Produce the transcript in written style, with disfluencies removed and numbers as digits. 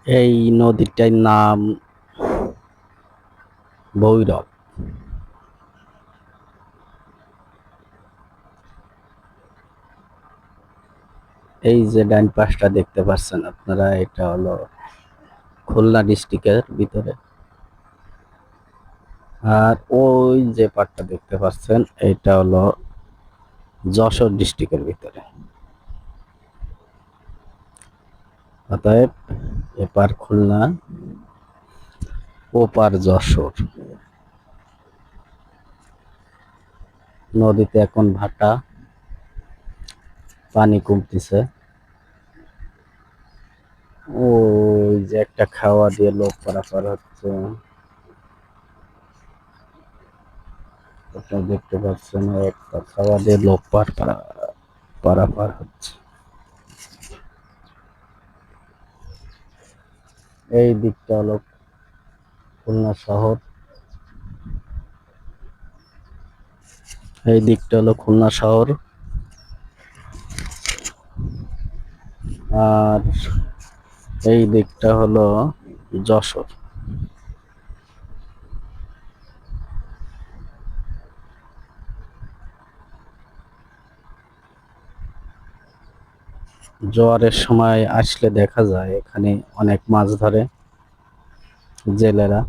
এই নদীটার নাম ভৈরব। এই যে ডান পাশটা দেখতে পাচ্ছেন আপনারা, এটা হলো খুলনা ডিস্ট্রিক্টের ভিতরে। আর ওই যে পাটটা দেখতে পাচ্ছেন, এটা হলো যশোর ডিস্ট্রিক্টের ভিতরে। অতএব এপার খুলনা, ওপার যশোর। নদীতে এখন ভাটা, পানি কমতেছে। ওই যে একটা খাওয়া দিয়ে লোক পারাপার হচ্ছে, আপনারা দেখতে পাচ্ছেন। একটা খাওয়া দিয়ে লোক পারাপার হচ্ছে। এই দিকটা হলো খুলনা শহর, এই দিকটা হলো খুলনা শহর। আর এই দিকটা হলো যশোর। জোয়ারের সময় আসলে দেখা যায় এখানে অনেক মাছ ধরে জেলেরা।